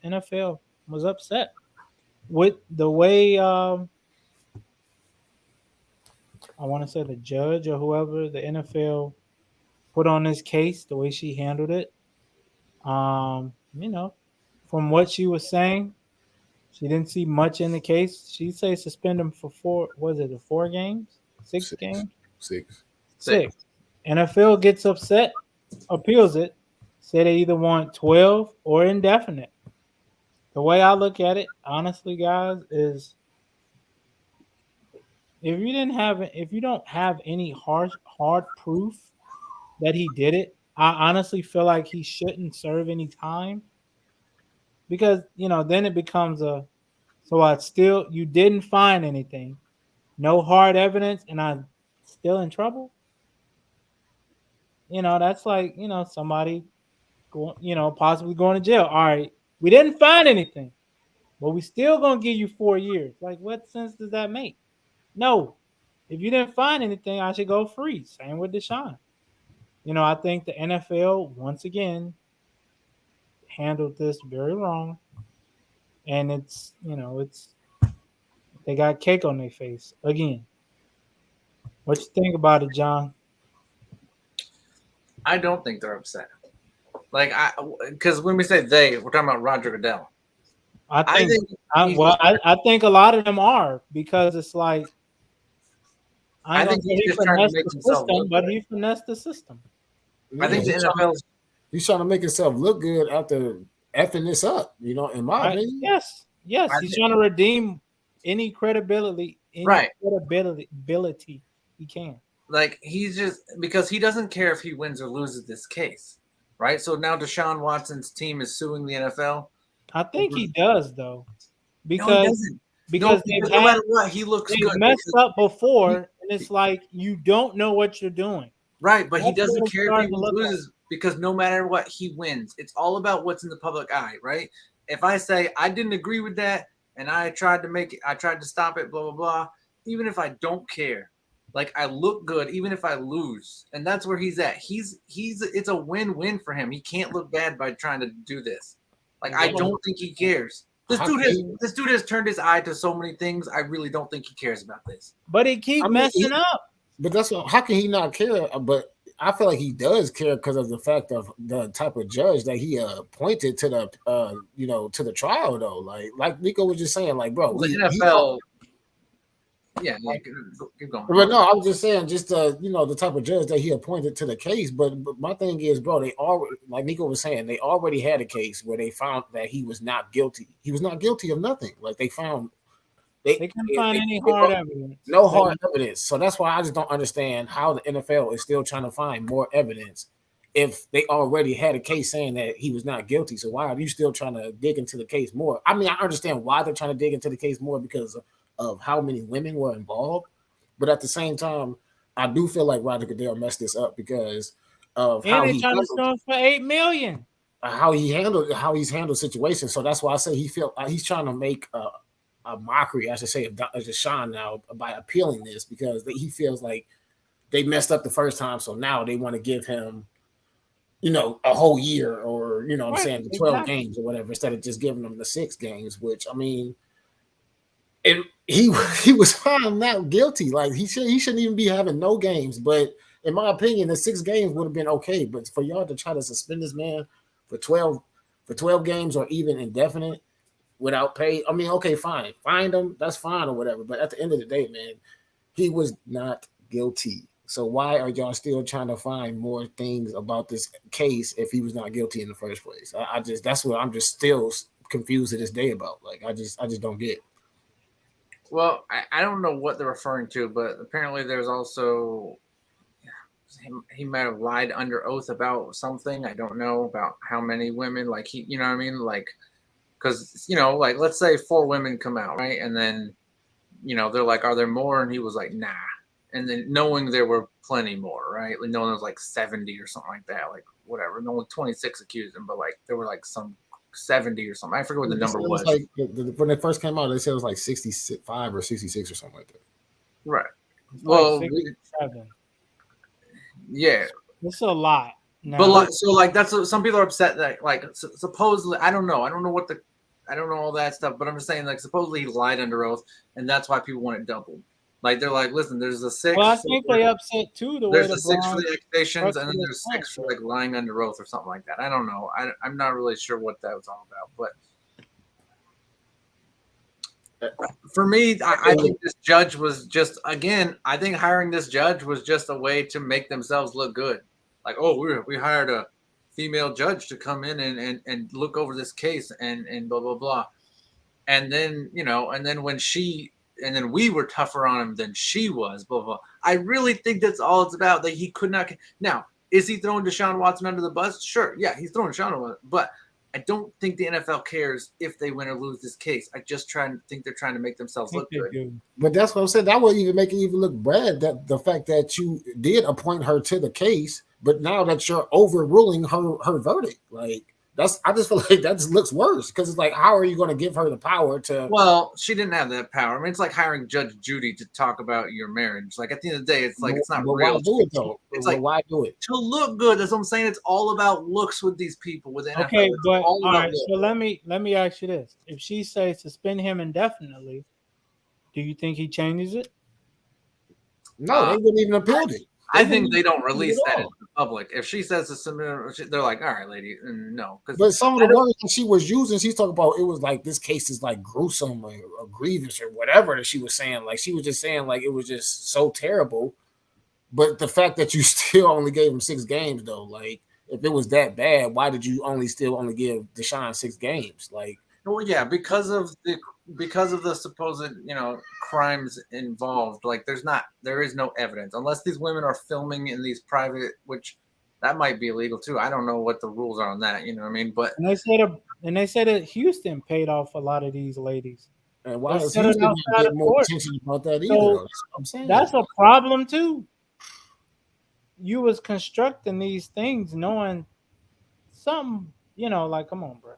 NFL was upset with the way I want to say the judge or whoever the NFL put on this case, the way she handled it. You know, from what she was saying, she didn't see much in the case. She say suspend him for four. Was it 4 games? 6 games? Six, six. Six. Six. NFL gets upset, appeals it, say they either want 12 or indefinite. The way I look at it, honestly, guys, is if you don't have any hard proof that he did it, I honestly feel like he shouldn't serve any time because then it becomes a so I still you didn't find anything, no hard evidence, and I'm still in trouble. That's like somebody going, possibly going to jail. All right, we didn't find anything, but we still gonna give you 4 years. Like, what sense does that make? No, if you didn't find anything, I should go free. Same with Deshaun. I think the NFL once again handled this very wrong, and it's they got cake on their face again. What you think about it, John? I don't think they're upset. Because when we say they, we're talking about Roger Goodell. I think a lot of them are because it's like I think he's just trying to make himself look good, but he finessed the system. I think the NFL he's trying to make himself look good after effing this up. In my opinion. Yes, he's trying to redeem any credibility, credibility he can. Like he's just because he doesn't care if he wins or loses this case, right? So now Deshaun Watson's team is suing the NFL. I think he does though, because no matter what, he looks they good. Messed up before, and it's like you don't know what you're doing. Right, but he doesn't care if he loses because no matter what, he wins. It's all about what's in the public eye, right? If I say I didn't agree with that and I tried to stop it, blah blah blah. Even if I don't care. Like I look good, even if I lose, and that's where he's at. It's a win-win for him. He can't look bad by trying to do this. Like I don't think he cares. This dude has turned his eye to so many things. I really don't think he cares about this. But he keeps messing up. But how can he not care? But I feel like he does care because of the fact of the type of judge that he appointed to the to the trial though. Like Nico was just saying, like bro, the NFL. Yeah, keep going. But no, I was just saying, the type of judge that he appointed to the case. But my thing is, bro, they already, like Nico was saying, they already had a case where they found that he was not guilty. He was not guilty of nothing. Like they found, they couldn't find any hard evidence. No hard evidence. So that's why I just don't understand how the NFL is still trying to find more evidence if they already had a case saying that he was not guilty. So why are you still trying to dig into the case more? I mean, I understand why they're trying to dig into the case more because of how many women were involved, but at the same time, I do feel like Roger Goodell messed this up because of how he's trying to sue him for $8 million. How he's handled situations. So that's why I say he's trying to make a mockery, I should say, of Deshaun now by appealing this because he feels like they messed up the first time, so now they want to give him, a whole year or what I'm saying, the 12 games or whatever instead of just giving them the 6 games, which I mean. And he was found not guilty. Like he shouldn't even be having no games. But in my opinion, the 6 games would have been okay. But for y'all to try to suspend this man for 12 games or even indefinite without pay, I mean, okay, fine, find him, that's fine or whatever. But at the end of the day, man, he was not guilty. So why are y'all still trying to find more things about this case if he was not guilty in the first place? That's what I'm just still confused to this day about. Like I just don't get. Well, I don't know what they're referring to, but apparently there's also he might have lied under oath about something. I don't know about how many women. Like he, you know what I mean? Like, because like let's say 4 women come out, right? And then they're like, "Are there more?" And he was like, "Nah." And then knowing there were plenty more, right? Like knowing there was like 70 or something like that, like whatever. And only 26 accused him, but like there were like some 70 or something. I forget what the number was. Like when they first came out, they said it was like 65 or 66 or something like that. Right. Well, yeah, it's a lot. Now. But that's what some people are upset that supposedly I don't know what the I don't know all that stuff, but I'm just saying, like, supposedly he lied under oath, and that's why people want it doubled. Like, they're like, listen, there's a Well, I six. think they upset too the way There's the a six for Browns the accusations, and structured then this there's six for contract. like lying under oath or something like that. I don't know. I'm not really sure what that was all about, but for me, I think this judge was just, again, I think hiring this judge was just a way to make themselves look good. Like, oh, we hired a female judge to come in and look over this case and blah blah blah. And then, and then and then we were tougher on him than she was, blah blah. I really think that's all it's about. That he could not. Now, is he throwing Deshaun Watson under the bus? Sure, yeah, he's throwing Deshaun under, but I don't think the NFL cares if they win or lose this case. I just think they're trying to make themselves look good. Do. But that's what I'm saying. That wouldn't even make it even look bad. That the fact that you did appoint her to the case, but now that you're overruling her verdict, like I just feel like that just looks worse because it's like, how are you going to give her the power to? Well, she didn't have that power. I mean, it's like hiring Judge Judy to talk about your marriage. Like, at the end of the day, it's like, it's not real. Why do it though? It's like, why do it? To look good. That's what I'm saying. It's all about looks with these people with the NFL. Okay, It's but all all right. looks. So let me ask you this: if she says suspend him indefinitely, do you think he changes it? No, they wouldn't even appeal it. I think they don't release that into the public. If she says to submit, they're like, all right, lady, no. But some of the words that she was using, she's talking about, it was like, this case is like gruesome or grievous or whatever that she was saying. Like, she was just saying like it was just so terrible. But the fact that you still only gave him 6 games, though, like, if it was that bad, why did you only give Deshaun 6 games? Like, well, yeah, because of the supposed, crimes involved. Like, there is no evidence unless these women are filming in these private, which that might be illegal too. I don't know what the rules are on that. You know what I mean? But they said that Houston paid off a lot of these ladies. And why is Houston not getting more attention about that either? So, that's what I'm saying. That's a problem too. You was constructing these things knowing something, like, come on, bro.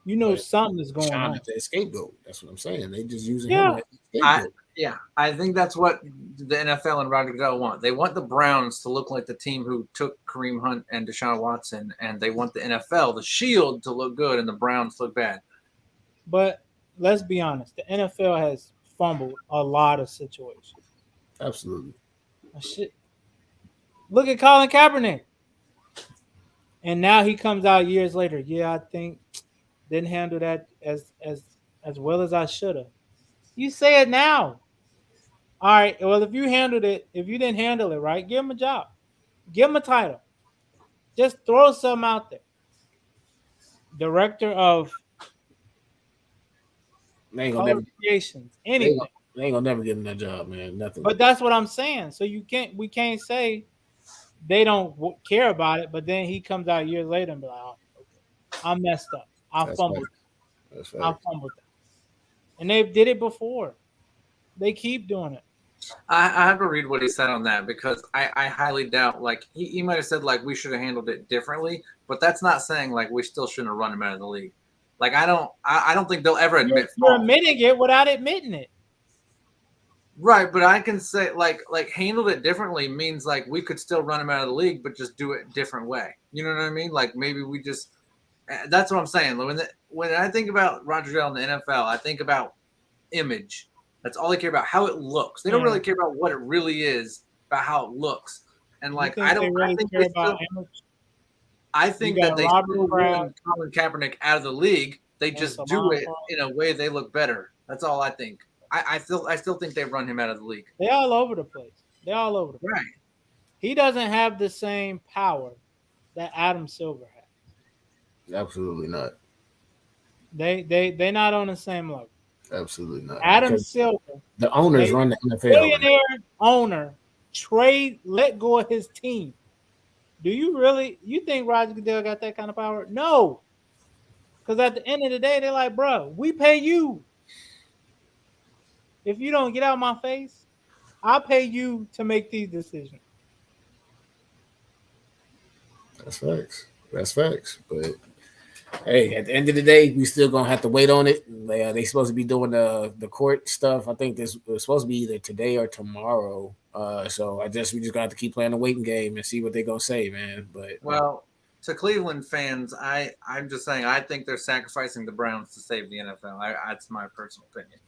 You know, something is going on. The scapegoat. That's what I'm saying. They just using him as scapegoat. I think that's what the NFL and Roger Goodell want. They want the Browns to look like the team who took Kareem Hunt and Deshaun Watson, and they want the NFL, the Shield, to look good and the Browns to look bad. But let's be honest, the NFL has fumbled a lot of situations. Absolutely. Shit. Look at Colin Kaepernick. And now he comes out years later. Yeah, I think didn't handle that as well as I should have. You say it now. All right. Well, if you didn't handle it right, give him a job. Give him a title. Just throw something out there. Director of color creations. Anything. They ain't gonna never give him that job, man. Nothing. But that's what I'm saying. So we can't say they don't care about it, but then he comes out years later and be like, oh, okay, I messed up. I fumbled. I fumbled that. And they did it before. They keep doing it. I have to read what he said on that because I highly doubt, like, he might have said, like, we should have handled it differently, but that's not saying, like, we still shouldn't have run him out of the league. Like, I don't think they'll ever admit you're admitting it without admitting it. Right, but I can say, like handled it differently means, like, we could still run him out of the league, but just do it a different way. You know what I mean? Like, maybe we just – that's what I'm saying. When I think about Roger Goodell in the NFL, I think about image. That's all they care about, how it looks. They don't really care about what it really is, about how it looks. And, like, I think that they still run Colin Kaepernick out of the league. They just do it in a way they look better. That's all I think. I still think they run him out of the league. They're all over the place. Right. He doesn't have the same power that Adam Silver has. Absolutely not. They're not on the same level. Absolutely not. Adam Silver, the owners run the NFL. Billionaire owner, let go of his team. Do you think Roger Goodell got that kind of power? No. Because at the end of the day, they're like, bro, we pay you. If you don't get out of my face, I'll pay you to make these decisions. That's facts. But hey, at the end of the day, we still gonna have to wait on it. They supposed to be doing the court stuff. I think this was supposed to be either today or tomorrow. So we just gonna have to keep playing the waiting game and see what they're gonna say, man. But to Cleveland fans, I'm just saying I think they're sacrificing the Browns to save the NFL. That's my personal opinion.